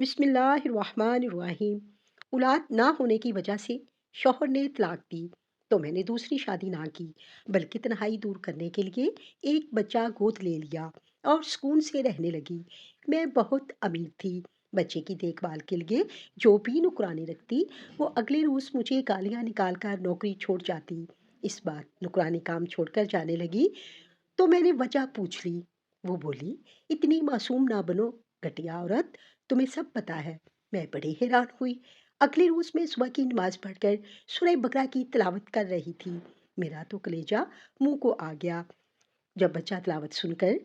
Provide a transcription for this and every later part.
बिस्मिल्लाहिर्रहमानिर्रहीम। औलाद ना होने की वजह से शौहर ने तलाक दी तो मैंने दूसरी शादी ना की, बल्कि तन्हाई दूर करने के लिए एक बच्चा गोद ले लिया और सुकून से रहने लगी। मैं बहुत अमीर थी। बच्चे की देखभाल के लिए जो भी नुकरानी रखती, वो अगले रोज मुझे गालियां निकाल कर नौकरी छोड़ जाती। इस बार नुकरानी काम छोड़कर जाने लगी तो मैंने वजह पूछ ली। वो बोली, इतनी मासूम ना बनो घटिया औरत, तुम्हें सब पता है। मैं बड़ी हैरान हुई। अगले रोज मैं सुबह की नमाज पढ़कर सूरह बकरा की तिलावत कर रही थी। मेरा तो कलेजा मुंह को आ गया जब बच्चा तिलावत सुनकर।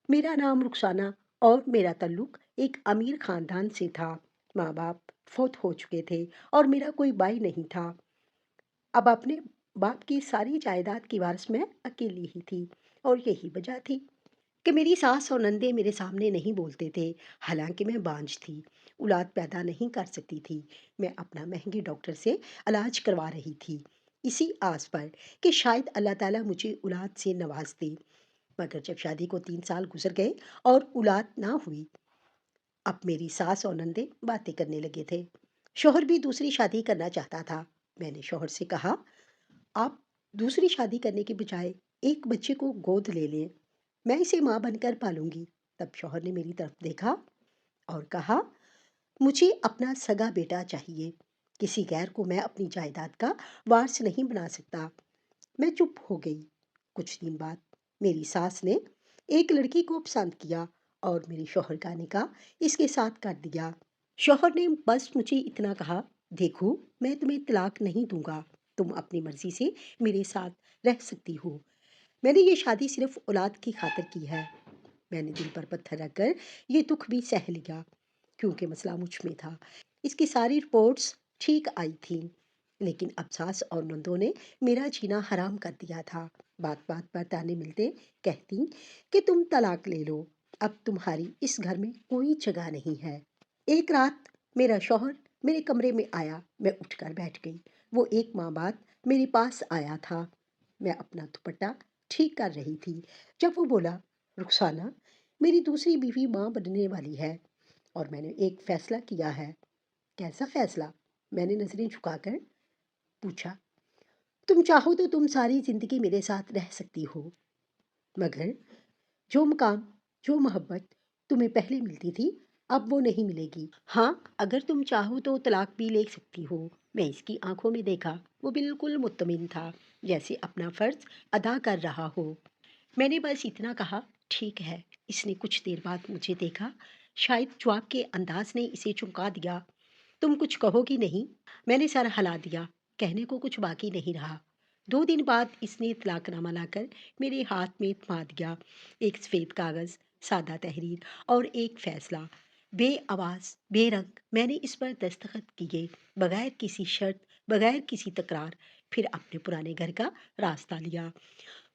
मेरा नाम रुखसाना और मेरा ताल्लुक एक अमीर खानदान से था। माँ बाप फौत हो चुके थे और मेरा कोई भाई नहीं था। अब अपने बाप की सारी जायदाद की वारिस मैं अकेली ही थी, और यही वजह थी कि मेरी सास और नंदे मेरे सामने नहीं बोलते थे। हालांकि मैं बांझ थी, औलाद पैदा नहीं कर सकती थी। मैं अपना महंगे डॉक्टर से इलाज करवा रही थी, इसी आस पर कि शायद अल्लाह ताला मुझे औलाद से नवाज दे। मगर जब शादी को 3 साल गुजर गए और औलाद ना हुई, अब मेरी सास और नंदे बातें करने लगे थे। शोहर भी दूसरी शादी करना चाहता था। मैंने शोहर से कहा, आप दूसरी शादी करने के बजाय एक बच्चे को गोद ले लें, मैं इसे माँ बनकर पालूंगी। तब शौहर ने मेरी तरफ देखा और कहा, मुझे अपना सगा बेटा चाहिए। किसी गैर को मैं अपनी जायदाद का वारिस नहीं बना सकता। मैं चुप हो गई। कुछ दिन बाद मेरी सास ने एक लड़की को पसंद किया और मेरे शौहर का निकाह इसके साथ कर दिया। शौहर ने बस मुझे इतना कहा, देखो, मैं तुम्हें तलाक नहीं दूंगा, तुम अपनी मर्जी से मेरे साथ रह सकती हो। मैंने ये शादी सिर्फ औलाद की खातिर की है। मैंने दिल पर पत्थर रखकर ये दुख भी सह लिया, क्योंकि मसला मुझ में था। इसकी सारी रिपोर्ट्स ठीक आई थी, लेकिन अब सास और नंदों ने मेरा जीना हराम कर दिया था। बात बात पर ताने मिलते कहती कि तुम तलाक ले लो, अब तुम्हारी इस घर में कोई जगह नहीं है। एक रात मेरा शौहर मेरे कमरे में आया। मैं उठकर बैठ गई। वो एक माह बाद मेरे पास आया था। मैं अपना दुपट्टा ठीक कर रही थी जब वो बोला, रुखसाना, मेरी दूसरी बीवी माँ बनने वाली है और मैंने एक फैसला किया है। कैसा फैसला? मैंने नजरें झुकाकर पूछा। तुम चाहो तो तुम सारी जिंदगी मेरे साथ रह सकती हो, मगर जो मकाम, जो मोहब्बत तुम्हें पहले मिलती थी, अब वो नहीं मिलेगी। हाँ, अगर तुम चाहो तो तलाक भी ले सकती हो। मैं इसकी आंखों में देखा, वो बिल्कुल मुतमिन था, जैसे अपना फर्ज अदा कर रहा हो। मैंने बस इतना कहा, ठीक है। इसने कुछ देर बाद मुझे देखा। शायद जवाब के अंदाज ने इसे चौंका दिया। तुम कुछ कहोगी नहीं? मैंने सर हिला दिया। कहने को कुछ बाकी नहीं रहा। 2 दिन बाद इसने तलाकनामा लाकर मेरे हाथ में थमा दिया। एक सफ़ेद कागज़, सादा तहरीर और एक फैसला। बे आवाज़, बेरंग मैंने इस पर दस्तखत किए, बगैर किसी शर्त, बगैर किसी तकरार। फिर अपने पुराने घर का रास्ता लिया।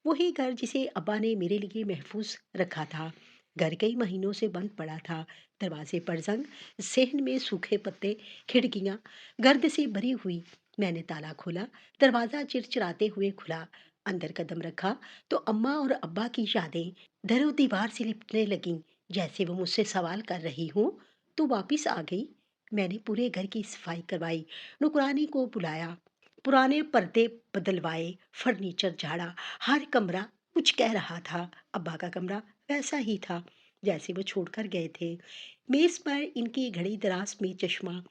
वही घर जिसे अब्बा ने मेरे लिए महफूज रखा था। घर कई महीनों से बंद पड़ा था। दरवाजे पर जंग, सहन में सूखे पत्ते, खिड़कियां गर्द से भरी हुई। मैंने ताला खोला। दरवाजा चिरचिराते हुए खुला। अंदर कदम रखा तो अम्मा और अब्बा की यादें दरो दीवार से लिपटने लगीं, जैसे वो मुझसे सवाल कर रही हूँ, तू वापिस आ गई? मैंने पूरे घर की सफाई करवाई, नुकरानी को बुलाया, पुराने पर्दे बदलवाए, फर्नीचर झाड़ा। हर कमरा कुछ कह रहा था। अब्बा का कमरा वैसा ही था जैसे वो छोड़कर गए थे। मेज पर इनकी घड़ी दराज में चश्मा,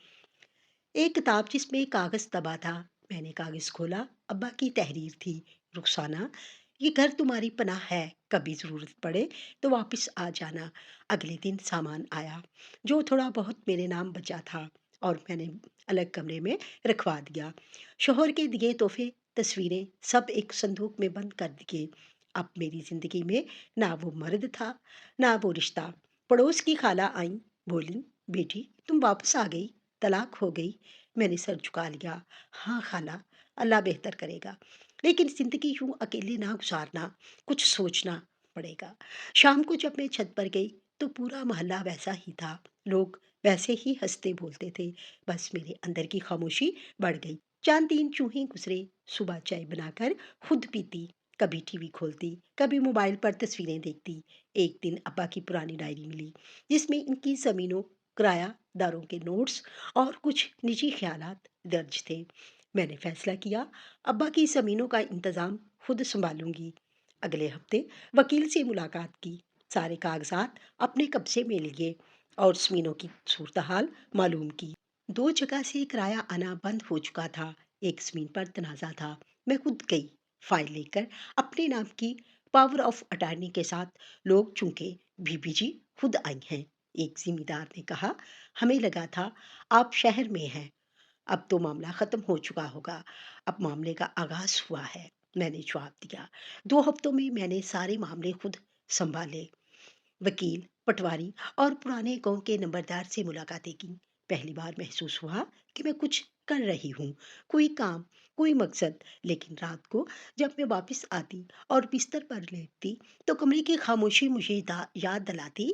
एक किताब जिसमें कागज दबा था। मैंने कागज खोला। अब्बा की तहरीर थी। रुखसाना, ये घर तुम्हारी पनाह है, कभी जरूरत पड़े तो वापस आ जाना। अगले दिन सामान आया, जो थोड़ा बहुत मेरे नाम बचा था, और मैंने अलग कमरे में रखवा दिया। शोहर के दिए तोहफे, तस्वीरें सब एक संदूक में बंद कर दिए। अब मेरी जिंदगी में ना वो मर्द था, ना वो रिश्ता। पड़ोस की खाला आई, बोली, बेटी तुम वापस आ गई, तलाक हो गई। मैंने सर झुका लिया। हाँ खाला, अल्लाह बेहतर करेगा, लेकिन जिंदगी यूं अकेले ना गुजारना, कुछ सोचना पड़ेगा। शाम को जब मैं छत पर गई तो पूरा मोहल्ला वैसा ही था। लोग वैसे ही हंसते बोलते थे। बस मेरे अंदर की खामोशी बढ़ गई। 4 दिन चूहे गुजरे। सुबह चाय बनाकर खुद पीती, कभी टीवी खोलती, कभी मोबाइल पर तस्वीरें देखती। एक दिन अब्बा की पुरानी डायरी मिली, जिसमें इनकी जमीनों کرایہ داروں کے نوٹس اور کچھ نجی خیالات درج تھے۔ میں نے فیصلہ کیا ابا کی زمینوں کا انتظام خود سنبھالوں گی۔ اگلے ہفتے وکیل سے ملاقات کی، سارے کاغذات اپنے قبضے میں لیے اور زمینوں کی صورتحال معلوم کی۔ دو جگہ سے کرایہ آنا بند ہو چکا تھا، ایک زمین پر تنازع تھا۔ میں خود گئی، فائل لے کر اپنے نام کی پاور آف اٹارنی کے ساتھ۔ لوگ چونکہ بی بی جی خود آئی ہیں۔ ایک ذمہ دار نے کہا، ہمیں لگا تھا آپ شہر میں ہیں، اب تو معاملہ ختم ہو چکا ہوگا، اب معاملے کا آغاز ہوا ہے۔ میں نے جواب دیا، 2 ہفتوں میں میں نے سارے معاملے خود سنبھالے۔ وکیل، پٹواری اور پرانے گاؤں کے نمبردار سے ملاقاتیں کی۔ پہلی بار محسوس ہوا کہ میں کچھ کر رہی ہوں، کوئی کام، کوئی مقصد۔ لیکن رات کو جب میں واپس آتی اور بستر پر لیٹتی تو کمرے کی خاموشی مجھے یاد دلاتی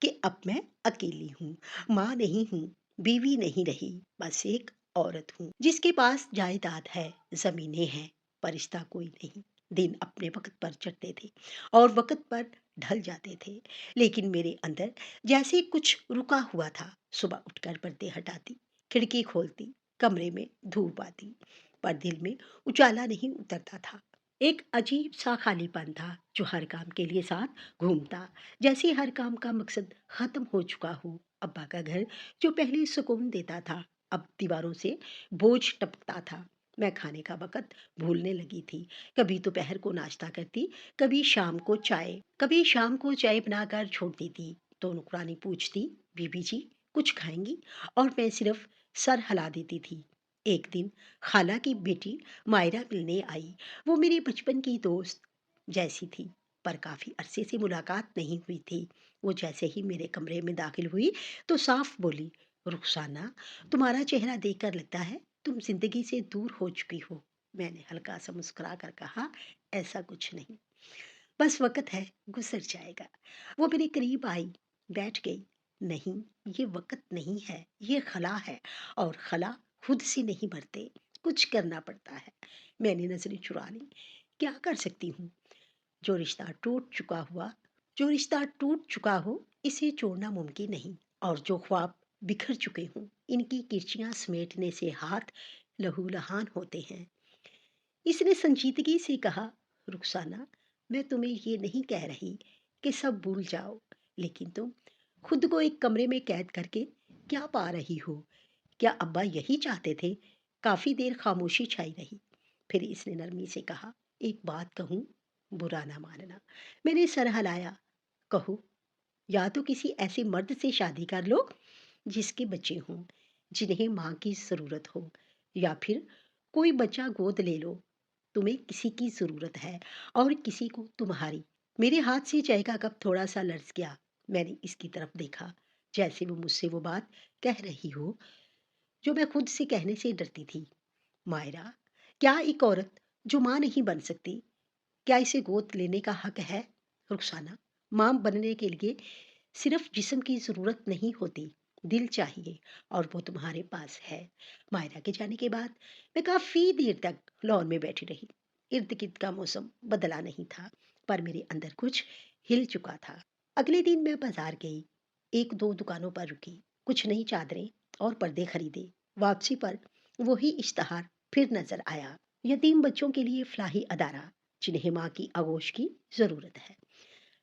کہ اب میں اکیلی ہوں، ماں نہیں ہوں، بیوی نہیں رہی، بس ایک عورت ہوں جس کے پاس جائیداد ہے، زمینیں ہیں، پر رشتہ کوئی نہیں۔ دن اپنے وقت پر چڑھتے تھے اور وقت پر ڈھل جاتے تھے، لیکن میرے اندر جیسے کچھ رکا ہوا تھا۔ صبح اٹھ کر پردے ہٹاتی، کھڑکی کھولتی، کمرے میں دھوپ آتی، پر دل میں اجالا نہیں اترتا تھا۔ ایک عجیب سا خالی پن تھا جو ہر کام کے لیے ساتھ گھومتا، جیسے ہر کام کا مقصد ختم ہو چکا ہو۔ ابا کا گھر جو پہلے سکون دیتا تھا اب دیواروں سے بوجھ ٹپکتا تھا۔ میں کھانے کا وقت بھولنے لگی تھی، کبھی دوپہر کو ناشتہ کرتی، کبھی شام کو چائے بنا کر چھوڑتی تھی تو نکرانی پوچھتی، بی بی جی کچھ کھائیں گی؟ اور میں صرف سر ہلا دیتی تھی۔ ایک دن خالہ کی بیٹی مائرہ ملنے آئی۔ وہ میری بچپن کی دوست جیسی تھی، پر کافی عرصے سے ملاقات نہیں ہوئی تھی۔ وہ جیسے ہی میرے کمرے میں داخل ہوئی تو صاف بولی، رخسانہ، تمہارا چہرہ دیکھ کر لگتا ہے تم زندگی سے دور ہو چکی ہو۔ میں نے ہلکا سا مسکرا کر کہا، ایسا کچھ نہیں، بس وقت ہے، گزر جائے گا۔ وہ میرے قریب آئی، بیٹھ گئی۔ نہیں، یہ وقت نہیں ہے، یہ خلا ہے، اور خلا خود سے نہیں بھرتے، کچھ کرنا پڑتا ہے۔ میں نے نظریں چرا لی، کیا کر سکتی ہوں؟ جو رشتہ جو رشتہ ٹوٹ چکا ہو اسے چھوڑنا ممکن نہیں، اور جو خواب بکھر چکے ہوں ان کی کرچیاں سمیٹنے سے ہاتھ لہو لہان ہوتے ہیں۔ اس نے سنجیدگی سے کہا، رخسانہ، میں تمہیں یہ نہیں کہہ رہی کہ سب بھول جاؤ، لیکن تم خود کو ایک کمرے میں قید کر کے کیا پا رہی ہو؟ کیا ابا یہی چاہتے تھے؟ کافی دیر خاموشی چھائی رہی، پھر اس نے نرمی سے کہا، ایک بات کہوں، برا نہ ماننا۔ میں نے سر ہلایا، کہو۔ یا تو کسی ایسے مرد سے شادی کر لو جس کے بچے ہوں، جنہیں ماں کی ضرورت ہو، یا پھر کوئی بچہ گود لے لو۔ تمہیں کسی کی ضرورت ہے اور کسی کو تمہاری۔ میرے ہاتھ سے چائے کا کپ تھوڑا سا لرز گیا۔ میں نے اس کی طرف دیکھا جیسے وہ مجھ سے وہ بات کہہ رہی ہو جو میں خود سے کہنے سے ڈرتی تھی۔ مائرہ، کیا ایک عورت جو ماں نہیں بن سکتی، کیا اسے گود لینے کا حق ہے؟ رخسانہ، ماں بننے کے لیے صرف جسم کی ضرورت نہیں ہوتی، دل چاہیے، اور وہ تمہارے پاس ہے۔ مائرہ کے جانے کے بعد میں کافی دیر تک لان میں بیٹھی رہی۔ ارد گرد کا موسم بدلا نہیں تھا، پر میرے اندر کچھ ہل چکا تھا۔ اگلے دن میں بازار گئی، 1-2 دکانوں پر رکی، کچھ نئی چادریں اور پردے خریدے۔ واپسی پر وہی اشتہار پھر نظر آیا، یتیم بچوں کے لیے فلاحی ادارہ جنہیں ماں کی آغوش کی ضرورت ہے۔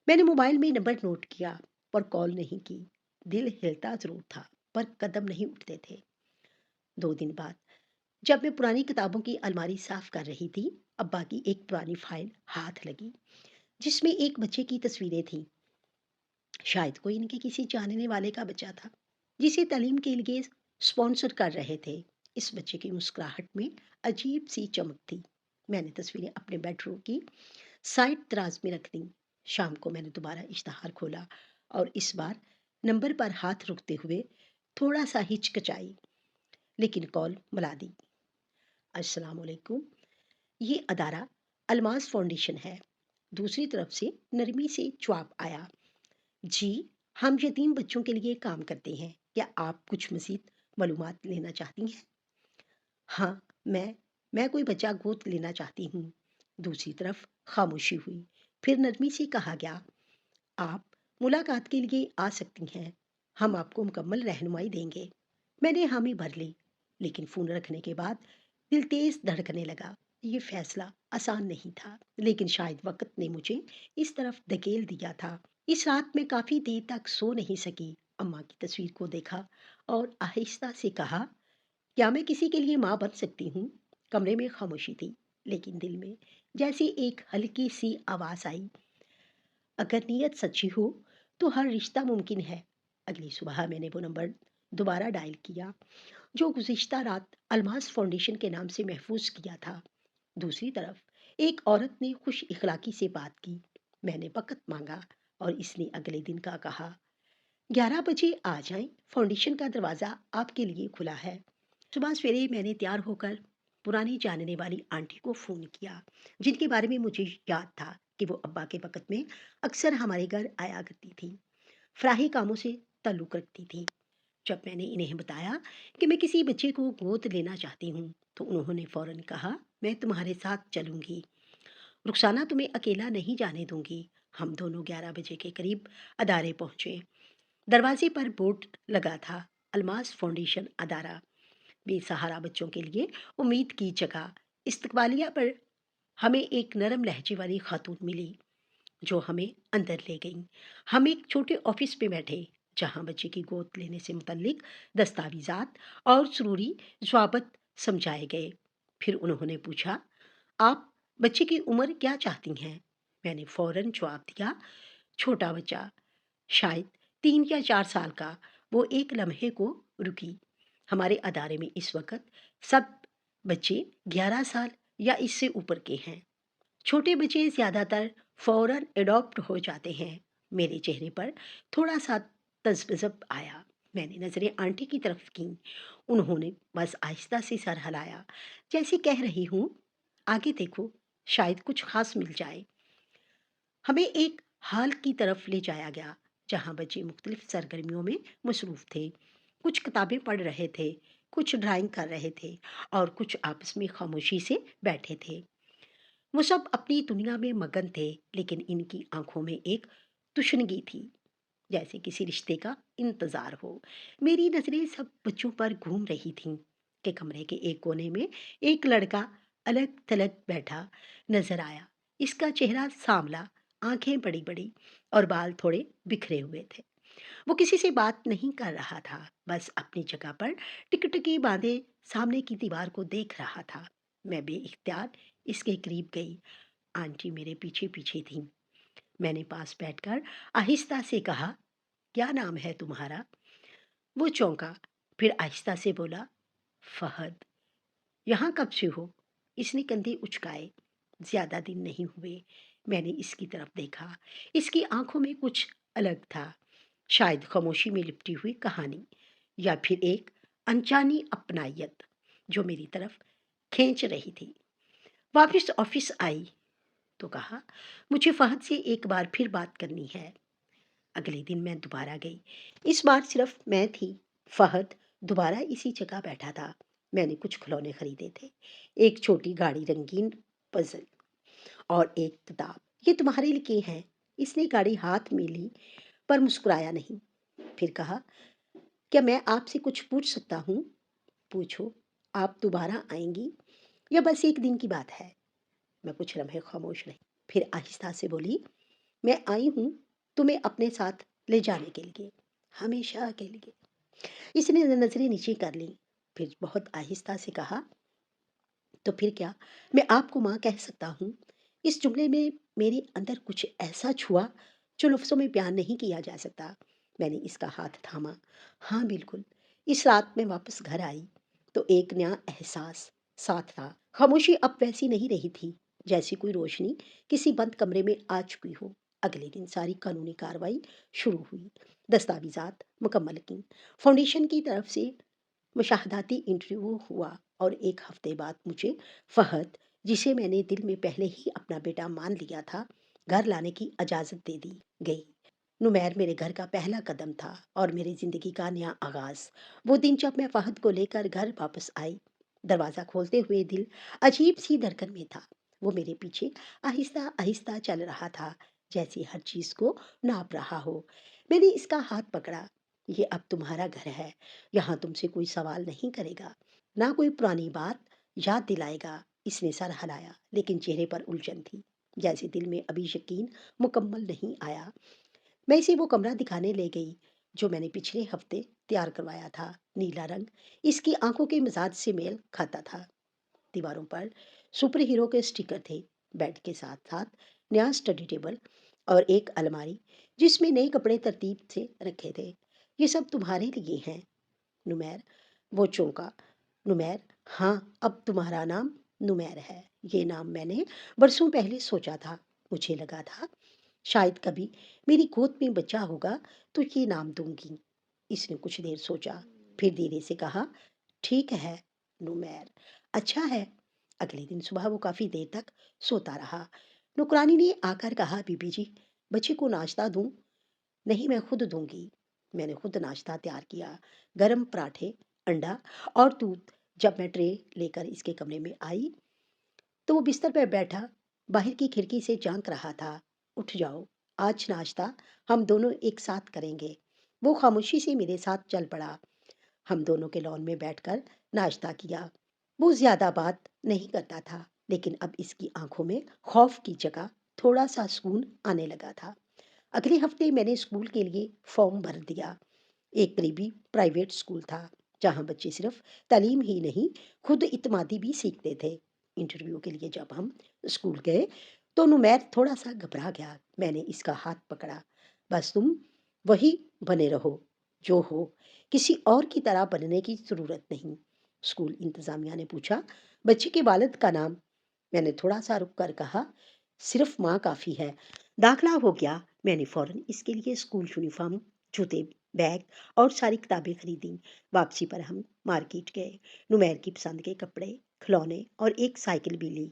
میں نے موبائل میں نمبر نوٹ کیا، پر کال نہیں کی۔ دل ہلتا ضرور تھا، پر قدم نہیں اٹھتے تھے۔ 2 دن بعد جب میں پرانی کتابوں کی الماری صاف کر رہی تھی، ابا کی ایک پرانی فائل ہاتھ لگی جس میں ایک بچے کی تصویریں تھیں۔ شاید کوئی ان کے کسی جاننے والے کا بچہ تھا جسے تعلیم کے لیے اسپانسر کر رہے تھے۔ اس بچے کی مسکراہٹ میں عجیب سی چمک تھی۔ میں نے تصویریں اپنے بیڈ روم کی سائڈ دراز میں رکھ دیں۔ شام کو میں نے دوبارہ اشتہار کھولا اور اس بار نمبر پر ہاتھ رکتے ہوئے تھوڑا سا ہچکچائی، لیکن کال ملا دی۔ السلام علیکم، یہ ادارہ الماس فاؤنڈیشن ہے۔ دوسری طرف سے نرمی سے جواب آیا، جی، ہم یتیم بچوں کے لیے کام کرتے ہیں، کیا آپ کچھ مزید معلومات لینا چاہتی ہیں؟ ہاں، میں کوئی بچہ گود لینا چاہتی ہوں۔ دوسری طرف خاموشی ہوئی، پھر نرمی سے کہا گیا، آپ ملاقات کے لیے آ سکتی ہیں، हम आपको मुकम्मल रहनुमाई देंगे। मैंने हामी भर ली, लेकिन फ़ोन रखने के बाद दिल तेज़ धड़कने लगा। ये फ़ैसला आसान नहीं था, लेकिन शायद वक़्त ने मुझे इस तरफ धकेल दिया था। इस रात मैं काफ़ी देर तक सो नहीं सकी। अम्मा की तस्वीर को देखा और आहिस्ता से कहा, क्या मैं किसी के लिए माँ बन सकती हूँ? कमरे में खामोशी थी, लेकिन दिल में जैसे एक हल्की-सी आवाज़ आई, अगर नीयत सच्ची हो तो हर रिश्ता मुमकिन है। अगली सुबह मैंने वो नंबर दोबारा डायल किया जो गुज़िश्ता रात अल्मास फाउंडेशन के नाम से महफूज किया था। दूसरी तरफ एक औरत ने खुश इखलाकी से बात की। मैंने वक़्त माँगा और इसने अगले दिन का कहा, 11 बजे आ जाएँ, फाउंडेशन का दरवाज़ा आपके लिए खुला है। सुबह सवेरे मैंने तैयार होकर पुरानी जानने वाली आंटी को फ़ोन किया, जिनके बारे में मुझे याद था कि वो अब्बा के वक़्त में अक्सर हमारे घर आया करती थी। फ़राही कामों से ताल्लुक़ रखती थी। जब मैंने इन्हें बताया कि मैं किसी बच्चे को गोद लेना चाहती हूँ, तो उन्होंने फ़ौरन कहा, मैं तुम्हारे साथ चलूँगी। रुखसाना तुम्हें अकेला नहीं जाने दूँगी। हम दोनों 11 बजे के करीब अदारे पहुँचे। दरवाजे पर बोर्ड लगा था, अल्मास फाउंडेशन अदारा, बेसहारा बच्चों के लिए उम्मीद की जगह। इस्तकबालिया पर हमें एक नरम लहजे वाली खातून मिली जो हमें अंदर ले गईं। हम एक छोटे ऑफिस में बैठे जहां बच्चे की गोद लेने से मुतल्लिक दस्तावेजात और ज़रूरी ज़वाबत समझाए गए। फिर उन्होंने पूछा, आप बच्चे की उम्र क्या चाहती हैं? मैंने फ़ौरन जवाब दिया, छोटा बच्चा, शायद 3 या 4 साल का। वो एक लम्हे को रुकी। हमारे अदारे में इस वक़्त सब बच्चे 11 साल या इससे ऊपर के हैं। छोटे बच्चे ज़्यादातर फ़ौरन एडॉप्ट हो जाते हैं। मेरे चेहरे पर थोड़ा-सा तज़ब्ज़ब आया। मैंने नज़रें आंटी की तरफ कीं। उन्होंने बस आहिस्ता से सर हिलाया, जैसे कह रही हूँ, आगे देखो, शायद कुछ ख़ास मिल जाए। हमें एक हॉल की तरफ ले जाया गया जहां बच्चे मुख्तलिफ सरगर्मियों में मसरूफ़ थे। कुछ किताबें पढ़ रहे थे, कुछ ड्राइंग कर रहे थे और कुछ आपस में खामोशी से बैठे थे। वो सब अपनी दुनिया में मगन थे, लेकिन इनकी आंखों में एक तुशनगी थी, जैसे किसी रिश्ते का इंतजार हो। मेरी नजरें सब बच्चों पर घूम रही थीं कि कमरे के एक कोने में एक लड़का अलग थलग बैठा नजर आया। इसका चेहरा सांवला, आंखें बड़ी बड़ी और बाल थोड़े बिखरे हुए थे। वो किसी से बात नहीं कर रहा था, बस अपनी जगह पर टिकटकी बांधे सामने की दीवार को देख रहा था। मैं बेइख्तियार इसके करीब गई। आंटी मेरे पीछे पीछे थीं। मैंने पास बैठकर आहिस्ता से कहा, क्या नाम है तुम्हारा? वो चौंका, फिर आहिस्ता से बोला, फहद। यहाँ कब से हो? इसने कंधे उचकाए। ज्यादा दिन नहीं हुए। मैंने इसकी तरफ देखा। इसकी आंखों में कुछ अलग था, शायद खामोशी में लिपटी हुई कहानी या फिर एक अनजानी अपनायत जो मेरी तरफ खींच रही थी। वापस ऑफिस आई तो कहा, मुझे फहद से एक बार फिर बात करनी है। अगले दिन मैं दोबारा गई। इस बार सिर्फ मैं थी। फहद दोबारा इसी जगह बैठा था। मैंने कुछ खिलौने खरीदे थे, एक छोटी गाड़ी, रंगीन पजल और एक किताब। ये तुम्हारे लिए हैं। इसने गाड़ी हाथ में ली पर मुस्कुराया नहीं। फिर कहा, क्या मैं आपसे कुछ पूछ सकता हूँ? पूछो। आप दोबारा आएंगी या बस एक दिन की बात है? मैं कुछ लम्हे खामोश रही, फिर आहिस्ता से बोली, मैं आई हूँ तुम्हें अपने साथ ले जाने के लिए, हमेशा के लिए। इसने नजरें नीचे कर ली, फिर बहुत आहिस्ता से कहा, तो फिर क्या मैं आपको माँ कह सकता हूँ? इस जुमले में मेरे अंदर कुछ ऐसा छुआ जो लफ्ज़ों में बयान नहीं किया जा सकता। मैंने इसका हाथ थामा। हाँ बिल्कुल। इस रात मैं वापस घर आई तो एक नया एहसास साथ था। खामोशी अब वैसी नहीं रही थी जैसी कोई रोशनी किसी बंद कमरे में आ चुकी हो। अगले दिन सारी कानूनी कार्रवाई शुरू हुई। दस्तावेजात मुकम्मल की, फाउंडेशन की तरफ से मुशाहदाती इंटरव्यू हुआ और एक हफ्ते बाद मुझे फहद, जिसे मैंने दिल में पहले ही अपना बेटा मान लिया था, घर लाने की इजाज़त दे दी गई। नुमैर मेरे घर का पहला कदम था और मेरी ज़िंदगी का नया आगाज़। वो दिन जब मैं फहद को लेकर घर वापस आई, दरवाज़ा खोलते हुए दिल अजीब सी धड़कन में था। वो मेरे पीछे आहिस्ता आहिस्ता चल रहा था, जैसे हर चीज़ को नाप रहा हो। मैंने इसका हाथ पकड़ा। یہ اب تمہارا گھر ہے، یہاں تم سے کوئی سوال نہیں کرے گا، نہ کوئی پرانی بات یاد دلائے گا۔ اس نے سر ہلایا لیکن چہرے پر الجھن تھی، جیسے دل میں ابھی یقین مکمل نہیں آیا۔ میں اسے وہ کمرہ دکھانے لے گئی جو میں نے پچھلے ہفتے تیار کروایا تھا۔ نیلا رنگ اس کی آنکھوں کے مزاج سے میل کھاتا تھا۔ دیواروں پر سپر ہیرو کے اسٹیکر تھے، بیڈ کے ساتھ ساتھ نیا اسٹڈی ٹیبل اور ایک الماری جس میں نئے کپڑے ترتیب سے رکھے تھے۔ یہ سب تمہارے لیے ہیں نمیر۔ وہ چونکا۔ نمیر؟ ہاں، اب تمہارا نام نمیر ہے۔ یہ نام میں نے برسوں پہلے سوچا تھا۔ مجھے لگا تھا شاید کبھی میری گود میں بچہ ہوگا تو یہ نام دوں گی۔ اس نے کچھ دیر سوچا، پھر دھیرے سے کہا، ٹھیک ہے نمیر، اچھا ہے۔ اگلے دن صبح وہ کافی دیر تک سوتا رہا۔ نوکرانی نے آ کر کہا، بی بی جی، بچے کو ناشتہ دوں؟ نہیں، میں خود دوں گی۔ میں نے خود ناشتہ تیار کیا، گرم پراٹھے، انڈا اور دودھ۔ جب میں ٹرے لے کر اس کے کمرے میں آئی تو وہ بستر پر بیٹھا باہر کی کھڑکی سے جھانک رہا تھا۔ اٹھ جاؤ، آج ناشتہ ہم دونوں ایک ساتھ کریں گے۔ وہ خاموشی سے میرے ساتھ چل پڑا۔ ہم دونوں کے لان میں بیٹھ کر ناشتہ کیا۔ وہ زیادہ بات نہیں کرتا تھا لیکن اب اس کی آنکھوں میں خوف کی جگہ تھوڑا سا سکون آنے لگا تھا۔ اگلے ہفتے میں نے اسکول کے لیے فارم بھر دیا۔ ایک قریبی پرائیویٹ اسکول تھا جہاں بچے صرف تعلیم ہی نہیں، خود اعتمادی بھی سیکھتے تھے۔ انٹرویو کے لیے جب ہم اسکول گئے تو نمیر تھوڑا سا گھبرا گیا۔ میں نے اس کا ہاتھ پکڑا، بس تم وہی بنے رہو جو ہو، کسی اور کی طرح بننے کی ضرورت نہیں۔ اسکول انتظامیہ نے پوچھا، بچے کے والد کا نام؟ میں نے تھوڑا سا رک کر کہا، صرف ماں کافی ہے۔ داخلہ ہو گیا۔ میں نے فوراً اس کے لیے اسکول یونیفارم، جوتے، بیگ اور ساری کتابیں خریدیں۔ واپسی پر ہم مارکیٹ گئے، نمیر کی پسند کے کپڑے، کھلونے اور ایک سائیکل بھی لی۔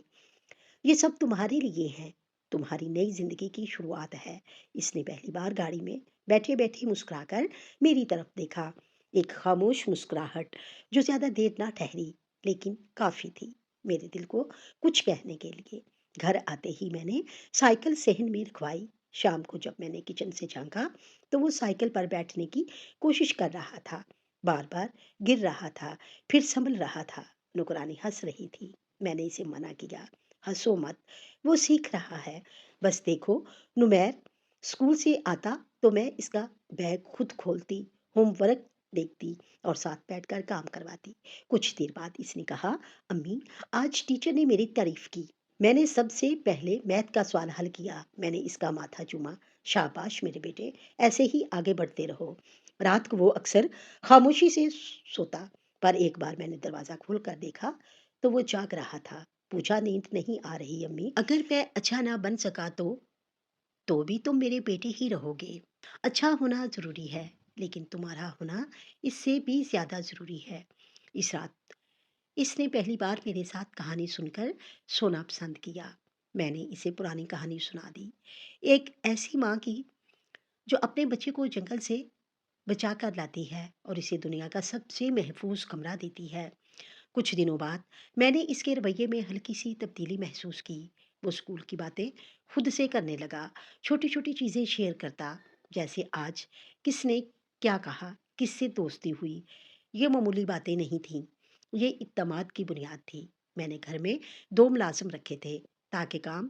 یہ سب تمہارے لیے ہیں، تمہاری نئی زندگی کی شروعات ہے۔ اس نے پہلی بار گاڑی میں بیٹھے بیٹھے مسکرا کر میری طرف دیکھا، ایک خاموش مسکراہٹ جو زیادہ دیر نہ ٹھہری لیکن کافی تھی میرے دل کو کچھ کہنے کے لیے۔ گھر آتے ہی میں نے سائیکل صحن میں رکھوائی۔ شام کو جب میں نے کچن سے جھانکا تو وہ سائیکل پر بیٹھنے کی کوشش کر رہا تھا، بار بار گر رہا تھا، پھر سنبھل رہا تھا۔ نوکرانی ہنس رہی تھی۔ میں نے اسے منع کیا، ہنسو مت، وہ سیکھ رہا ہے۔ بس دیکھو نمیر، اسکول سے آتا تو میں اس کا بیگ خود کھولتی، ہوم ورک دیکھتی اور ساتھ بیٹھ کر کام کرواتی۔ کچھ دیر بعد اس نے کہا، امی، آج ٹیچر نے میری تعریف کی۔ میں نے سب سے پہلے میتھ کا سوال حل کیا۔ میں نے اس کا ماتھا چوما، شاباش میرے بیٹے، ایسے ہی آگے بڑھتے رہو۔ رات کو وہ اکثر خاموشی سے سوتا، پر ایک بار میں نے دروازہ کھول کر دیکھا تو وہ جاگ رہا تھا۔ پوچھا، نیند نہیں آ رہی امی؟ اگر میں اچھا نہ بن سکا تو بھی تم میرے بیٹے ہی رہو گے۔ اچھا ہونا ضروری ہے لیکن تمہارا ہونا اس سے بھی زیادہ ضروری ہے۔ اس رات اس نے پہلی بار میرے ساتھ کہانی سن کر سونا پسند کیا۔ میں نے اسے پرانی کہانی سنا دی، ایک ایسی ماں کی جو اپنے بچے کو جنگل سے بچا کر لاتی ہے اور اسے دنیا کا سب سے محفوظ کمرہ دیتی ہے۔ کچھ دنوں بعد میں نے اس کے رویے میں ہلکی سی تبدیلی محسوس کی۔ وہ اسکول کی باتیں خود سے کرنے لگا، چھوٹی چھوٹی چیزیں شیئر کرتا، جیسے آج کس نے کیا کہا، کس سے دوستی ہوئی۔ یہ معمولی باتیں نہیں تھیں، یہ اعتماد کی بنیاد تھی۔ میں نے گھر میں 2 ملازم رکھے تھے تاکہ کام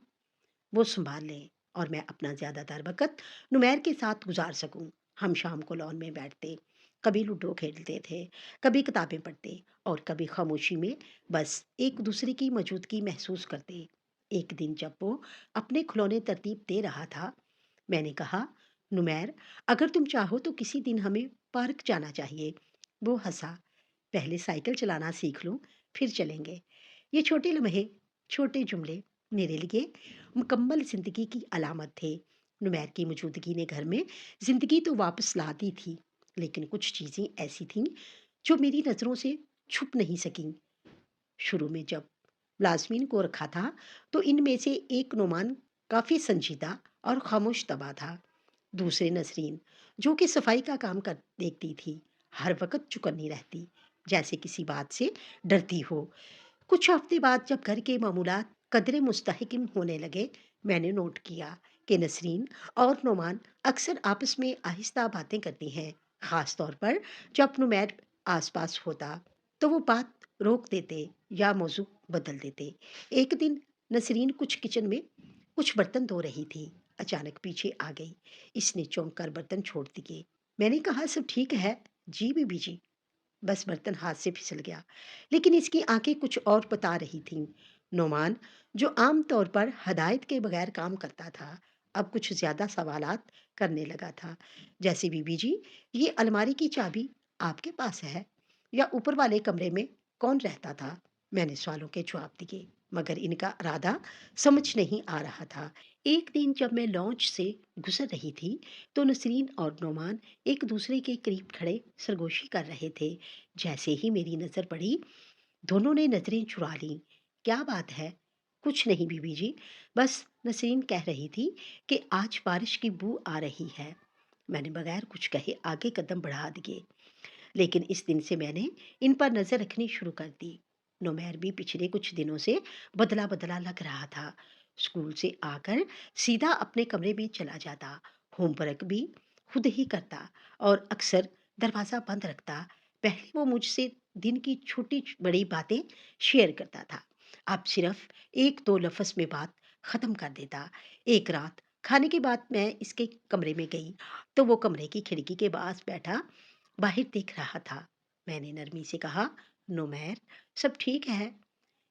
وہ سنبھال لیں اور میں اپنا زیادہ تر وقت نمیر کے ساتھ گزار سکوں۔ ہم شام کو لان میں بیٹھتے، کبھی لوڈو کھیلتے تھے، کبھی کتابیں پڑھتے اور کبھی خاموشی میں بس ایک دوسرے کی موجودگی محسوس کرتے۔ ایک دن جب وہ اپنے کھلونے ترتیب دے رہا تھا، میں نے کہا، نمیر، اگر تم چاہو تو کسی دن ہمیں پارک جانا چاہیے۔ وہ ہنسا، پہلے سائیکل چلانا سیکھ لوں، پھر چلیں گے۔ یہ چھوٹے لمحے، چھوٹے جملے میرے لیے مکمل زندگی کی علامت تھے۔ نمیر کی موجودگی نے گھر میں زندگی تو واپس لا دی تھی لیکن کچھ چیزیں ایسی تھیں جو میری نظروں سے چھپ نہیں سکیں۔ شروع میں جب ملازمین کو رکھا تھا تو ان میں سے ایک نعمان کافی سنجیدہ اور خاموش طبع تھا۔ دوسرے نسرین، جو کہ صفائی کا کام کر دیکھتی تھی، ہر وقت چکنی رہتی، جیسے کسی بات سے ڈرتی ہو۔ کچھ ہفتے بعد جب گھر کے معمولات قدرے مستحکم ہونے لگے، میں نے نوٹ کیا کہ نسرین اور نعمان اکثر آپس میں آہستہ باتیں کرتی ہیں، खास तौर पर जब अपनों मैट आसपास होता तो वो बात रोक देते या मौजू बदल देते। एक दिन नसरीन कुछ किचन में कुछ बर्तन धो रही थी, अचानक पीछे आ गई। इसने चौंक कर बर्तन छोड़ दिए। मैंने कहा, सब ठीक है? जी बीबी जी। बस बर्तन हाथ से फिसल गया, लेकिन इसकी आंखें कुछ और बता रही थीं। नोमान, जो आम तौर पर हदायत के बगैर काम करता था, अब कुछ ज्यादा सवालात करने लगा था। जैसे, बीबी जी, ये अलमारी की चाबी आपके पास है या ऊपर वाले कमरे में कौन रहता था? मैंने सवालों के जवाब दिए, मगर इनका इरादा समझ नहीं आ रहा था। एक दिन जब मैं लॉन्च से गुजर रही थी, तो नसरीन और नोमान एक दूसरे के करीब खड़े सरगोशी कर रहे थे। जैसे ही मेरी नज़र पड़ी, दोनों ने नज़रें चुरा लीं। क्या बात है? कुछ नहीं बीबी जी, बस नसरीन कह रही थी कि आज बारिश की बू आ रही है। मैंने बगैर कुछ कहे आगे कदम बढ़ा दिए, लेकिन इस दिन से मैंने इन पर नज़र रखनी शुरू कर दी। नोमैर भी पिछले कुछ दिनों से बदला बदला लग रहा था। स्कूल से आकर सीधा अपने कमरे में चला जाता, होमवर्क भी खुद ही करता और अक्सर दरवाज़ा बंद रखता। पहले वो मुझसे दिन की छोटी बड़ी बातें शेयर करता था, अब सिर्फ एक दो लफ्ज़ में बात ख़त्म कर देता। एक रात खाने के बाद मैं इसके कमरे में गई, तो वो कमरे की खिड़की के पास बैठा बाहर देख रहा था। मैंने नरमी से कहा, नुमैर, सब ठीक है?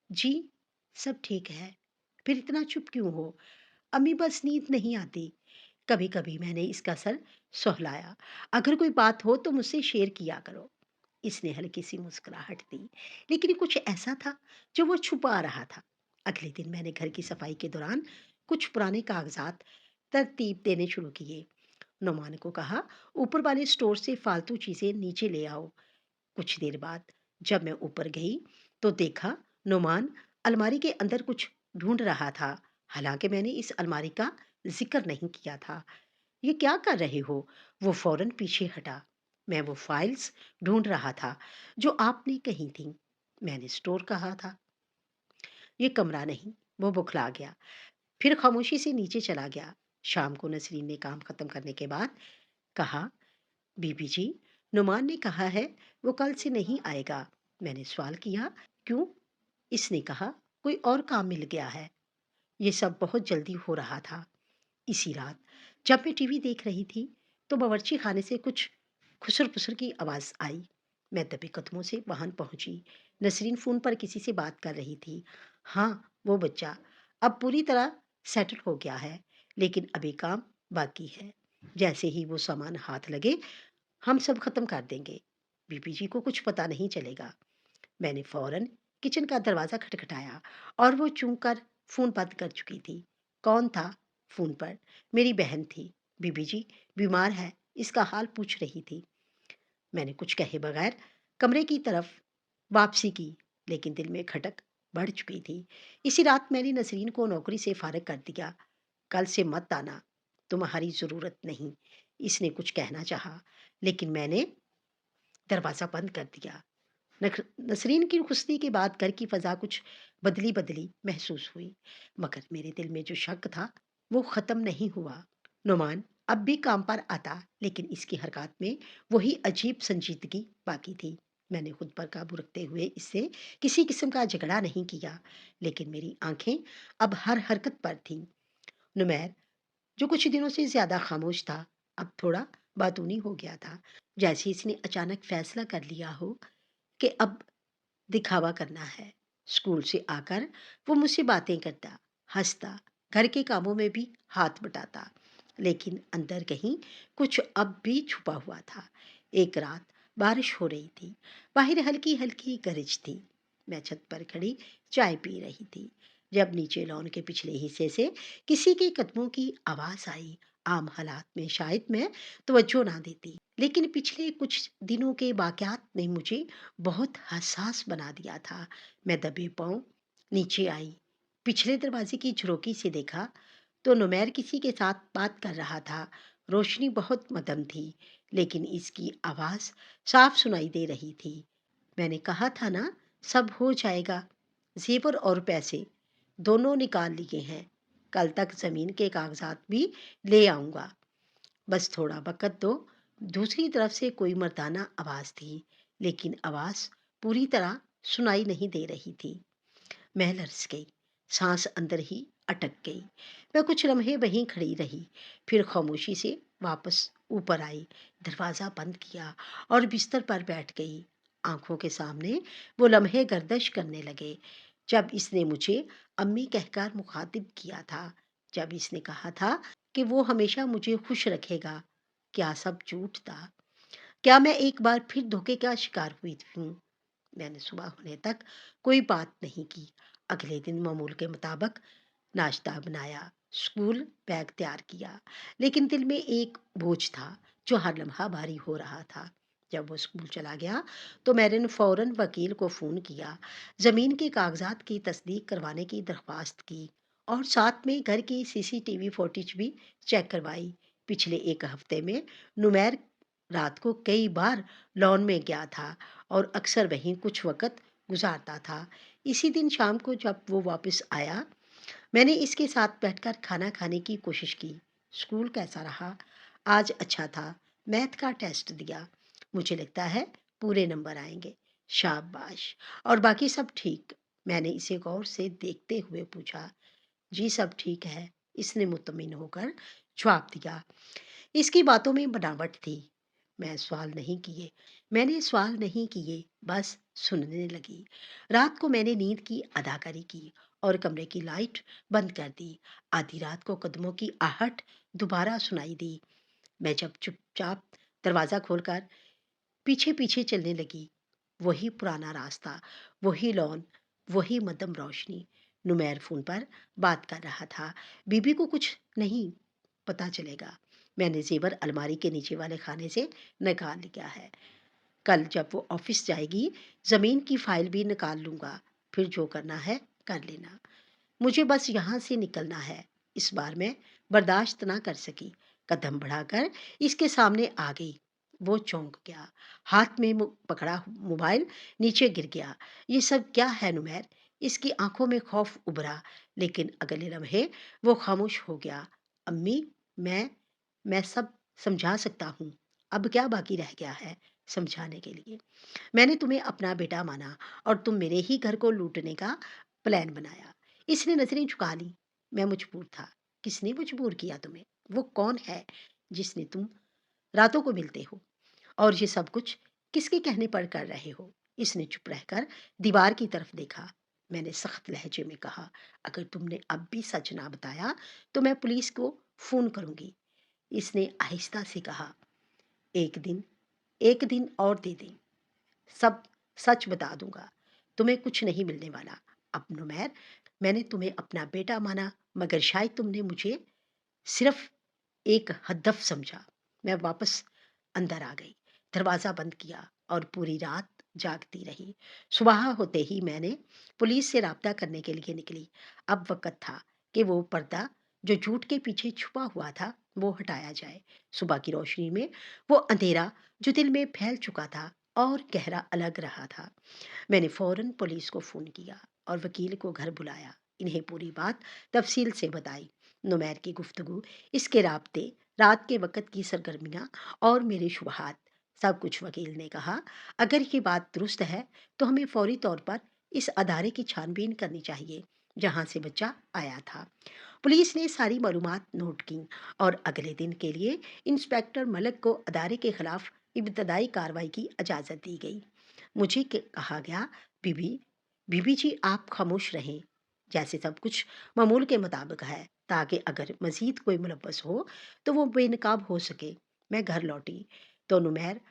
जी, सब ठीक है। फिर इतना चुप क्यों हो? अम्मी, बस नींद नहीं आती। कभी कभी मैंने इसका सर सहलाया। अगर कोई बात हो तो मुझसे शेयर किया करो। इसने हल्की सी मुस्कुराहट दी, लेकिन कुछ ऐसा था जो वो छुपा रहा था। अगले दिन मैंने घर की सफाई के दौरान कुछ पुराने कागजात तरतीब देने शुरू किए। नुमान को कहा, ऊपर वाले स्टोर से फालतू चीजें नीचे ले आओ। कुछ देर बाद जब मैं ऊपर गई, तो देखा नुमान अलमारी के अंदर कुछ ढूंढ रहा था। हालांकि मैंने इस अलमारी का जिक्र नहीं किया था। ये क्या कर रहे हो? वो फौरन पीछे हटा। मैं वो फाइल्स ढूंढ रहा था जो आपने कही थी। मैंने स्टोर कहा था। ये कमरा नहीं। वो बुखला गया, फिर खामोशी से नीचे चला गया। शाम को नसरीन ने काम खत्म करने के बाद कहा, बीबी जी, नुमान ने कहा है वो कल से नहीं आएगा। मैंने सवाल किया, क्यों? इसने कहा, कोई और काम मिल गया है। ये सब बहुत जल्दी हो रहा था। इसी रात जब मैं टीवी देख रही थी, तो बावर्ची खाने से कुछ खुसर पुसर की आवाज आई। मैं दबे कदमों से वहां पहुंची। नसरीन फोन पर किसी से बात कर रही थी। हाँ, वो बच्चा अब पूरी तरह सेटल हो गया है, लेकिन अभी काम बाकी है। जैसे ही वो सामान हाथ लगे, हम सब खत्म कर देंगे। बीबी जी को कुछ पता नहीं चलेगा। मैंने फौरन किचन का दरवाजा खटखटाया और वो चूक कर फोन बंद कर चुकी थी। कौन था फोन पर? मेरी बहन थी। बीबी जी बीमार है, इसका हाल पूछ रही थी। मैंने कुछ कहे बगैर कमरे की तरफ वापसी की, लेकिन दिल में खटक बढ़ चुकी थी। इसी रात मैंने नसरीन को नौकरी से फारिग कर दिया। कल से मत आना, तुम्हारी जरूरत नहीं। इसने कुछ कहना चाहा, लेकिन मैंने दरवाजा बंद कर दिया। नसरीन की खुश्ती के बाद घर की फजा कुछ बदली बदली महसूस हुई, मगर मेरे दिल में जो शक था वो खत्म नहीं हुआ। नुमान अब भी काम पर आता, लेकिन इसकी हरकत में वही अजीब संजीदगी बाकी थी। मैंने खुद पर काबू रखते हुए इससे किसी किस्म का झगड़ा नहीं किया, लेकिन मेरी आंखें अब हर हरकत पर थीं। नुमैर, जो कुछ दिनों से ज्यादा खामोश था, अब थोड़ा बातूनी हो गया था। जैसे इसने अचानक फैसला कर लिया हो कि अब दिखावा करना है। स्कूल से आकर वो मुझसे बातें करता, हंसता, घर के कामों में भी हाथ बटाता, लेकिन अंदर कहीं कुछ अब भी छुपा हुआ था। एक रात बारिश हो रही थी, बाहर हल्की हल्की गरज थी। मैं छत पर खड़ी चाय पी रही थी, जब नीचे लॉन के पिछले हिस्से से किसी के कदमों की आवाज आई। आम हालात में शायद मैं तवज्जो ना देती, लेकिन पिछले कुछ दिनों के वाकयात ने मुझे बहुत हसास बना दिया था। मैं दबे पांव नीचे आई, पिछले दरवाजे की झरोकी से देखा, तो नुमैर किसी के साथ बात कर रहा था। रोशनी बहुत मदम थी, लेकिन इसकी आवाज साफ सुनाई दे रही थी। मैंने कहा था ना, सब हो जाएगा। जेवर और पैसे दोनों निकाल लिए हैं। कल तक जमीन के कागजात भी ले आऊंगा। बस थोड़ा वक़्त दो। दूसरी तरफ से कोई मर्दाना आवाज़ थी, लेकिन आवाज़ पूरी तरह सुनाई नहीं दे रही थी। मैं लरस गई, सांस अंदर ही अटक गई। मैं कुछ लम्हे वहीं खड़ी रही, फिर खामोशी से वापस ऊपर आई, दरवाज़ा बंद किया और बिस्तर पर बैठ गई। आंखों के सामने वो लम्हे गर्दिश करने लगे, जब इसने मुझे अम्मी कहकर मुखातिब किया था, जब इसने कहा था कि वो हमेशा मुझे खुश रखेगा। क्या सब झूठ था? क्या मैं एक बार फिर धोखे का शिकार हुई हूँ? मैंने सुबह होने तक कोई बात नहीं की। अगले दिन मामूल के मुताबिक नाश्ता बनाया, स्कूल बैग तैयार किया, लेकिन दिल में एक बोझ था जो हर लम्हा भारी हो रहा था। जब वो स्कूल चला गया तो मैंने फौरन वकील को फ़ोन किया, ज़मीन के कागजात की तस्दीक करवाने की दरख्वास्त की और साथ में घर की सीसीटीवी फुटेज भी चेक करवाई। पिछले एक हफ्ते में नुमैर रात को कई बार लॉन में गया था और अक्सर वहीं कुछ वक़्त गुज़ारता था। इसी दिन शाम को जब वो वापस आया, मैंने इसके साथ बैठकर खाना खाने की कोशिश की। स्कूल कैसा रहा? आज अच्छा था। मैथ का टेस्ट दिया। मुझे लगता है पूरे नंबर आएँगे। शाबाश! और बाकी सब ठीक? मैंने इसे गौर से देखते हुए पूछा। जी, सब ठीक है। इसने मुत्तमिन होकर जवाब दिया। इसकी बातों में बनावट थी। मैं सवाल नहीं किए मैंने सवाल नहीं किए, बस सुनने लगी। रात को मैंने नींद की अदाकारी की और कमरे की लाइट बंद कर दी। आधी रात को कदमों की आहट दोबारा सुनाई दी। मैं जब चुपचाप दरवाज़ा खोलकर पीछे-पीछे चलने लगी। वही पुराना रास्ता, वही लॉन, वही मद्दम रोशनी। नुमैर फ़ोन पर बात कर रहा था। बीबी को कुछ नहीं पता चलेगा। मैंने ज़ेवर अलमारी के नीचे वाले खाने से निकाल लिया है। कल जब वो ऑफ़िस जाएगी, ज़मीन की फ़ाइल भी निकाल लूँगा। फिर जो करना है, कर लेना। मुझे बस यहाँ से निकलना है। इस बार मैं बर्दाश्त ना कर सकी। कदम बढ़ाकर इसके सामने आ गई। वो चौंक गया। हाथ में पकड़ा मोबाइल नीचे गिर गया। ये सब क्या है नुमैर? इसकी आंखों में खौफ उभरा, लेकिन अगले लम्हे वो खामोश हो गया। अम्मी, मैं मैं सब समझा सकता हूँ। अब क्या बाकी रह गया है समझाने के लिए? मैंने तुम्हें अपना बेटा माना और तुम मेरे ही घर को लूटने का प्लान बनाया। इसने नजरें झुका ली। मैं मजबूर था। किसने मजबूर किया तुम्हें? वो कौन है जिसने तुम रातों को मिलते हो और ये सब कुछ किसके कहने पर कर रहे हो? इसने चुप रहकर दीवार की तरफ देखा। मैंने सख्त लहजे में कहा, अगर तुमने अब भी सच ना बताया तो मैं पुलिस को फोन करूंगी। इसने आहिस्ता से कहा, एक दिन एक दिन और दे दें, सब सच बता दूंगा। तुम्हें कुछ नहीं मिलने वाला। अब नुमैर, मैंने तुम्हें अपना बेटा माना, मगर शायद तुमने मुझे सिर्फ एक हदफ समझा। मैं वापस अंदर आ गई, दरवाज़ा बंद किया और पूरी रात जागती रही। सुबह होते ही मैंने पुलिस से राब्ता करने के लिए निकली। अब वक़्त था कि वो पर्दा जो झूठ के पीछे छुपा हुआ था, वो हटाया जाए। सुबह की रोशनी में वो अंधेरा जो दिल में फैल चुका था और गहरा अलग रहा था। मैंने फ़ौरन पुलिस को फ़ोन किया और वकील को घर बुलाया। इन्हें पूरी बात तफ़सील से बताई। नुमैर की गुफ्तगू, इसके राब्ते, रात के वक़्त की सरगर्मियाँ और मेरे शुबहात, सब कुछ वकील ने कहा। अगर ये बात दुरुस्त है, तो हमें फ़ौरी तौर पर इस अदारे की छानबीन करनी चाहिए, जहाँ से बच्चा आया था। पुलिस ने सारी मालूमात नोट की और अगले दिन के लिए इंस्पेक्टर मलिक को अदारे के खिलाफ इब्तदाई कार्रवाई की इजाज़त दी गई। मुझे कहा गया, बीबी बीबी जी आप खामोश रहें, जैसे सब कुछ मामूल के मुताबिक है, ताकि अगर मजीद कोई मुलव्वस हो तो वो बेनकाब हो सके। मैं घर लौटी तो नुमैर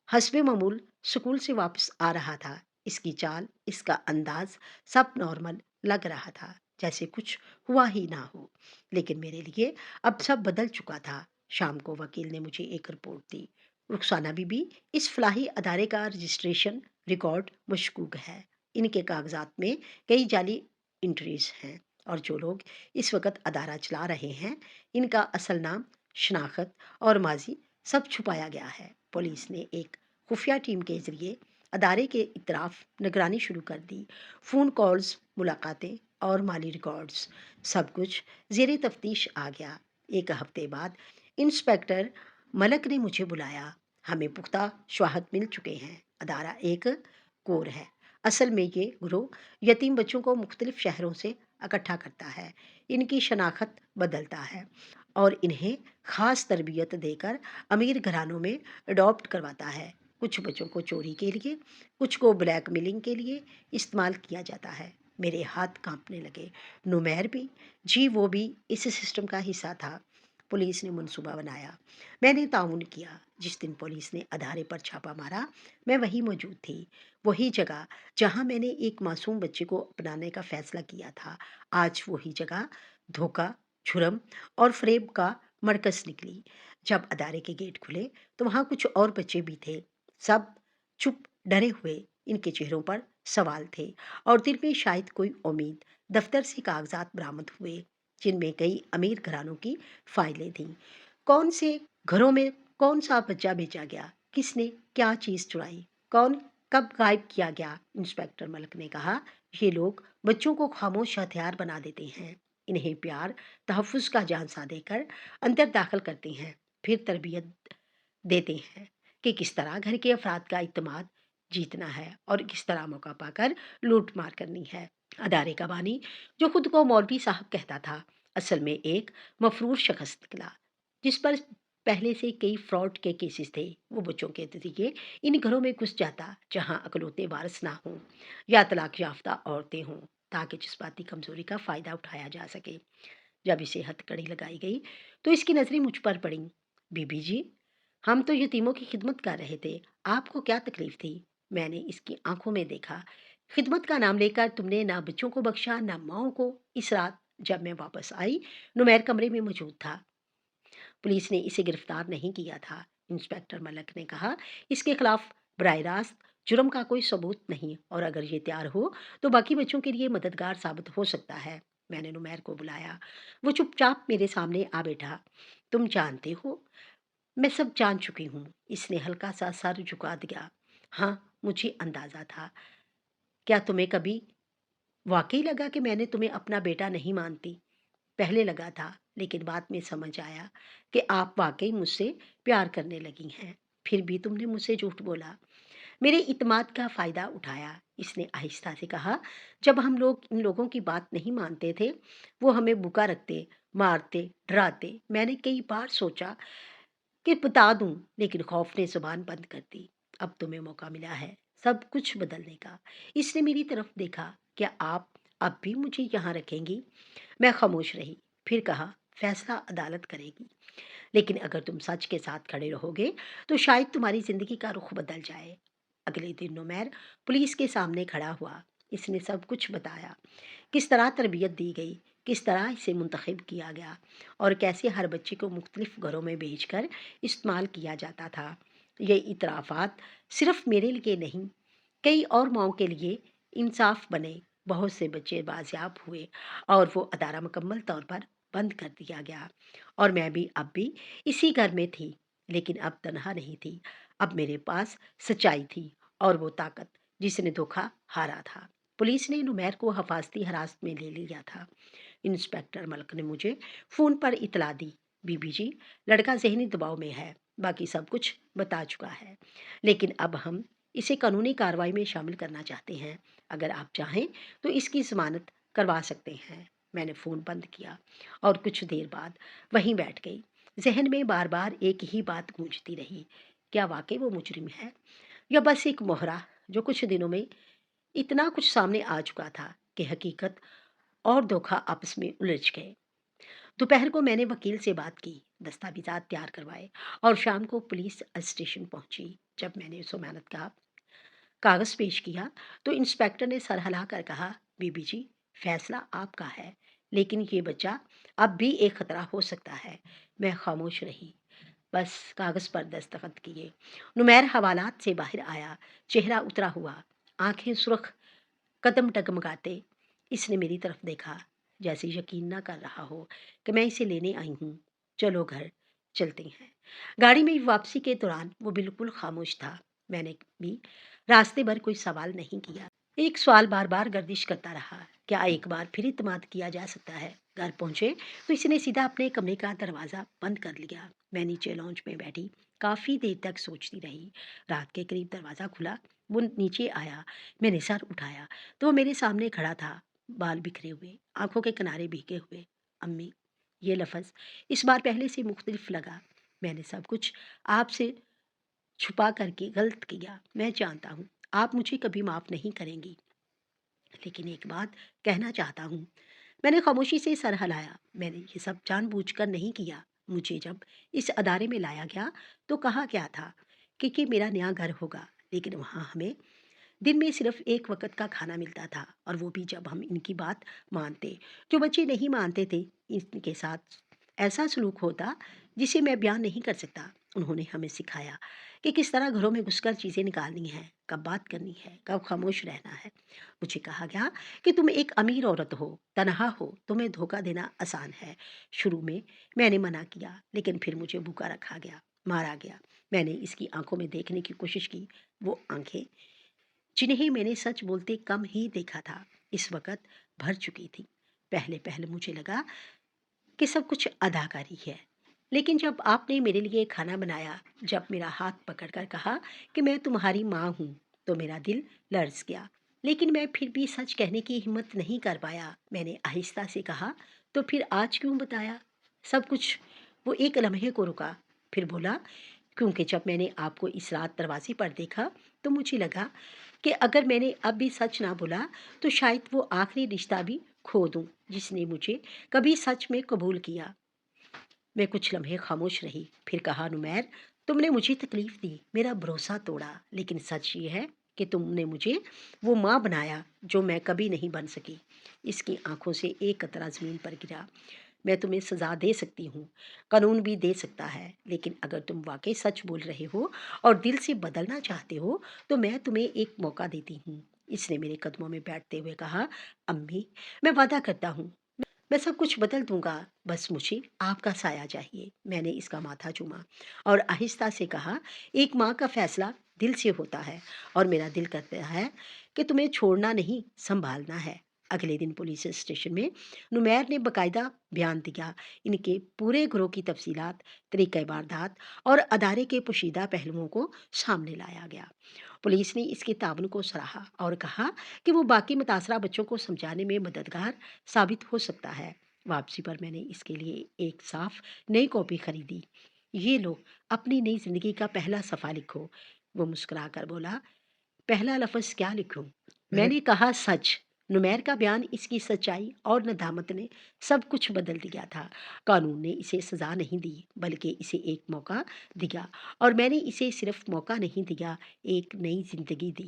हस्बे मामूल स्कूल से वापस आ रहा था। इसकी चाल, इसका अंदाज, सब नॉर्मल लग रहा था, जैसे कुछ हुआ ही ना हो। लेकिन मेरे लिए अब सब बदल चुका था। शाम को वकील ने मुझे एक रिपोर्ट दी। रुखसाना बीबी, इस फलाही अदारे का रजिस्ट्रेशन रिकॉर्ड मशकूक है। इनके कागजात में कई जाली इंट्रीज हैं और जो लोग इस वक्त अदारा चला रहे हैं, इनका असल नाम, शनाख्त और माजी सब छुपाया गया है। पुलिस ने एक खुफिया टीम के ज़रिए अदारे के इतराफ़ निगरानी शुरू कर दी। फ़ोन कॉल्स, मुलाकातें और माली रिकॉर्ड्स, सब कुछ ज़ेरे तफ्तीश आ गया। एक हफ्ते बाद इंस्पेक्टर ملک نے مجھے بلایا۔ ہمیں پختہ شواہد مل چکے ہیں۔ ادارہ ایک کور ہے۔ اصل میں یہ گروہ یتیم بچوں کو مختلف شہروں سے اکٹھا کرتا ہے، ان کی شناخت بدلتا ہے اور انہیں خاص تربیت دے کر امیر گھرانوں میں اڈاپٹ کرواتا ہے۔ کچھ بچوں کو چوری کے لیے، کچھ کو بلیک میلنگ کے لیے استعمال کیا جاتا ہے۔ میرے ہاتھ کانپنے لگے۔ نمیر بھی؟ جی وہ بھی اس سسٹم کا حصہ تھا۔ پولیس نے منصوبہ بنایا، میں نے تعاون کیا۔ جس دن پولیس نے ادارے پر چھاپا مارا میں وہیں موجود تھی، وہی جگہ جہاں میں نے ایک معصوم بچے کو اپنانے کا فیصلہ کیا تھا۔ آج وہی جگہ دھوکہ، جرم اور فریب کا مرکز نکلی۔ جب ادارے کے گیٹ کھلے تو وہاں کچھ اور بچے بھی تھے، سب چپ، ڈرے ہوئے۔ ان کے چہروں پر سوال تھے اور دل میں شاید کوئی امید۔ دفتر سے کاغذات برآمد ہوئے جن میں کئی امیر گھرانوں کی فائلیں تھیں۔ کون سے گھروں میں کون سا بچہ بھیجا گیا، کس نے کیا چیز چرائی، کون کب غائب کیا گیا۔ انسپکٹر ملک نے کہا، یہ لوگ بچوں کو خاموش ہتھیار بنا دیتے ہیں، انہیں پیار، تحفظ کا جھانسا دے کر اندر داخل کرتے ہیں، پھر تربیت دیتے ہیں کہ کس طرح گھر کے افراد کا اعتماد جیتنا ہے اور کس طرح موقع پا کر لوٹ مار کرنی ہے۔ ادارے کا بانی، جو خود کو مولوی صاحب کہتا تھا، اصل میں ایک مفرور شخص نکلا جس پر پہلے سے کئی فراڈ کے کیسز تھے۔ وہ بچوں کے ذریعے ان گھروں میں گھس جاتا جہاں اکلوتے وارث نہ ہوں یا طلاق یافتہ عورتیں ہوں، تاکہ جذباتی کمزوری کا فائدہ اٹھایا جا سکے۔ جب اسے ہتھ کڑی لگائی گئی تو اس کی نظریں مجھ پر پڑیں۔ بی بی جی، ہم تو یتیموں کی خدمت کر رہے تھے، آپ کو کیا تکلیف تھی؟ میں نے اس کی آنکھوں میں دیکھا۔ خدمت کا نام لے کر تم نے نہ بچوں کو بخشا نہ ماؤں کو۔ اس رات جب میں واپس آئی، نمیر کمرے میں موجود تھا۔ پولیس نے اسے گرفتار نہیں کیا تھا، انسپکٹر ملک نے کہا۔ اس کے خلاف براہ راست جرم کا کوئی ثبوت نہیں، اور اگر یہ تیار ہو تو باقی بچوں کے لیے مددگار ثابت ہو سکتا ہے۔ میں نے نمیر کو بلایا۔ وہ چپ چاپ میرے سامنے آ بیٹھا۔ تم جانتے ہو؟ میں سب جان چکی ہوں۔ اس نے ہلکا سا سر جھکا دیا۔ ہاں، مجھے اندازہ تھا۔ کیا تمہیں کبھی واقعی لگا کہ میں نے تمہیں اپنا بیٹا نہیں مانتی؟ پہلے لگا تھا، لیکن بعد میں سمجھ آیا کہ آپ واقعی مجھ سے پیار کرنے لگی ہیں۔ پھر بھی تم نے مجھ سے جھوٹ بولا، میرے اعتماد کا فائدہ اٹھایا۔ اس نے آہستہ سے کہا، جب ہم لوگ ان لوگوں کی بات نہیں مانتے تھے، وہ ہمیں بھوکا رکھتے، مارتے، ڈراتے۔ میں نے کئی بار سوچا کہ بتا دوں، لیکن خوف نے زبان بند کر دی۔ اب تمہیں موقع ملا ہے سب کچھ بدلنے کا۔ اس نے میری طرف دیکھا، کیا آپ اب بھی مجھے یہاں رکھیں گی؟ میں خاموش رہی۔ پھر کہا، فیصلہ عدالت کرے گی، لیکن اگر تم سچ کے ساتھ کھڑے رہو گے تو شاید تمہاری زندگی کا رخ بدل جائے۔ اگلے دن نمیر پولیس کے سامنے کھڑا ہوا۔ اس نے سب کچھ بتایا، کس طرح تربیت دی گئی، کس طرح اسے منتخب کیا گیا اور کیسے ہر بچے کو مختلف گھروں میں بھیج کر استعمال کیا جاتا تھا۔ یہ اعترافات صرف میرے لیے نہیں، کئی اور ماؤں کے لیے انصاف بنے۔ بہت سے بچے بازیاب ہوئے اور وہ ادارہ مکمل طور پر بند کر دیا گیا، اور میں بھی اب بھی اسی گھر میں تھی، لیکن اب تنہا نہیں تھی۔ اب میرے پاس سچائی تھی اور وہ طاقت جس نے دھوکا ہارا تھا۔ پولیس نے نمیر کو حفاظتی حراست میں لے لیا تھا۔ انسپکٹر ملک نے مجھے فون پر اطلاع دی، بی بی جی، لڑکا ذہنی دباؤ میں ہے، باقی سب کچھ بتا چکا ہے، لیکن اب ہم اسے قانونی کارروائی میں شامل کرنا چاہتے ہیں۔ اگر آپ چاہیں تو اس کی ضمانت کروا سکتے ہیں۔ میں نے فون بند کیا اور کچھ دیر بعد وہیں بیٹھ گئی۔ ذہن میں بار بار ایک ہی بات گونجتی رہی، کیا واقعی وہ مجرم ہے یا بس ایک مہرا؟ جو کچھ دنوں میں اتنا کچھ سامنے آ چکا تھا کہ حقیقت اور دھوکا آپس میں الجھ گئے۔ دوپہر کو میں نے وکیل سے بات کی، دستاویزات تیار کروائے اور شام کو پولیس اسٹیشن پہنچی۔ جب میں نے ضمانت کا کاغذ پیش کیا تو انسپکٹر نے سر ہلا کر کہا، بی بی جی، فیصلہ آپ کا ہے، لیکن یہ بچہ اب بھی ایک خطرہ ہو سکتا ہے۔ میں خاموش رہی، بس کاغذ پر دستخط کیے۔ نمیر حوالات سے باہر آیا، چہرہ اترا ہوا، آنکھیں سرخ، قدم ڈگمگاتے۔ اس نے میری طرف دیکھا جیسے یقین نہ کر رہا ہو کہ میں اسے لینے آئی ہوں۔ چلو گھر چلتے ہیں۔ گاڑی میں واپسی کے دوران وہ بالکل خاموش تھا۔ میں نے بھی راستے بھر کوئی سوال نہیں کیا۔ ایک سوال بار بار गर्दिश करता रहा। क्या एक बार फिर इत्मीनान किया जा सकता है? घर पहुंचे तो इसने सीधा अपने कमरे का दरवाज़ा बंद कर लिया। मैं नीचे लॉन्च में बैठी काफ़ी देर तक सोचती रही। रात के करीब दरवाज़ा खुला, वो नीचे आया। मैंने सर उठाया तो वो मेरे सामने खड़ा था, बाल बिखरे हुए, आंखों के किनारे भीगे हुए। अम्मी, ये लफ्ज़ इस बार पहले से मुख्तलिफ लगा। मैंने सब कुछ आपसे छुपा करके गलत किया, मैं जानता हूँ। आप मुझे कभी माफ़ नहीं करेंगी, लेकिन एक बात कहना चाहता हूँ। मैंने खामोशी से सर हिलाया। मैंने ये सब जानबूझकर नहीं किया। मुझे जब इस अदारे में लाया गया तो कहा गया था कि मेरा नया घर होगा, लेकिन वहाँ हमें दिन में सिर्फ एक वक्त का खाना मिलता था, और वो भी जब हम इनकी बात मानते। जो बच्चे नहीं मानते थे, इनके साथ ऐसा सलूक होता जिसे मैं बयान नहीं कर सकता। उन्होंने हमें सिखाया कि किस तरह घरों में घुसकर चीज़ें निकालनी है, कब बात करनी है, कब खामोश रहना है। मुझे कहा गया कि तुम एक अमीर औरत हो, तनहा हो, तुम्हें धोखा देना आसान है। शुरू में मैंने मना किया, लेकिन फिर मुझे भूखा रखा गया, मारा गया। मैंने इसकी आंखों में देखने की कोशिश की, वो आंखें जिन्हें मैंने सच बोलते कम ही देखा था, इस वक्त भर चुकी थी। पहले पहले मुझे लगा कि सब कुछ अदाकारी है, लेकिन जब आपने मेरे लिए खाना बनाया, जब मेरा हाथ पकड़कर कहा कि मैं तुम्हारी माँ हूँ, तो मेरा दिल लर्ज गया। लेकिन मैं फिर भी सच कहने की हिम्मत नहीं कर पाया। मैंने आहिस्ता से कहा, तो फिर आज क्यों बताया सब कुछ? वो एक लम्हे को रुका, फिर बोला, क्योंकि जब मैंने आपको इस रात दरवाजे पर देखा तो मुझे लगा कि अगर मैंने अब भी सच ना बोला तो शायद वो आखिरी रिश्ता भी खो दूं जिसने मुझे कभी सच में कबूल किया। मैं कुछ लम्हे खामोश रही, फिर कहा, नुमैर, तुमने मुझे तकलीफ दी, मेरा भरोसा तोड़ा, लेकिन सच ये है कि तुमने मुझे वो माँ बनाया जो मैं कभी नहीं बन सकी। इसकी आंखों से एक कतरा जमीन पर गिरा। मैं तुम्हें सजा दे सकती हूँ, कानून भी दे सकता है, लेकिन अगर तुम वाकई सच बोल रहे हो और दिल से बदलना चाहते हो तो मैं तुम्हें एक मौका देती हूँ। इसने मेरे कदमों में बैठते हुए कहा, अम्मी, मैं वादा करता हूँ, मैं सब कुछ बदल दूंगा, बस मुझे आपका साया चाहिए। मैंने इसका माथा चूमा और आहिस्ता से कहा, एक माँ का फैसला दिल से होता है, और मेरा दिल कहता है कि तुम्हें छोड़ना नहीं, संभालना है। अगले दिन पुलिस स्टेशन में नुमैर ने बकायदा बयान दिया। इनके पूरे ग्रोह की तफसीलात, तरीक़े वारदात और अदारे के पोशीदा पहलुओं को सामने लाया गया। पुलिस ने इसके ताबन को सराहा और कहा कि वो बाकी मुतासरा बच्चों को समझाने में मददगार साबित हो सकता है। वापसी पर मैंने इसके लिए एक साफ नई कॉपी खरीदी। ये लो, अपनी नई जिंदगी का पहला सफ़ा लिखो। वो मुस्कुराकर बोला, पहला लफ्ज़ क्या लिखूं? मैंने कहा, सच। नुमैर का बयान, इसकी सच्चाई और नदामत ने सब कुछ बदल दिया था। कानून ने इसे सज़ा नहीं दी, बल्कि इसे एक मौका दिया, और मैंने इसे सिर्फ मौका नहीं दिया, एक नई ज़िंदगी दी।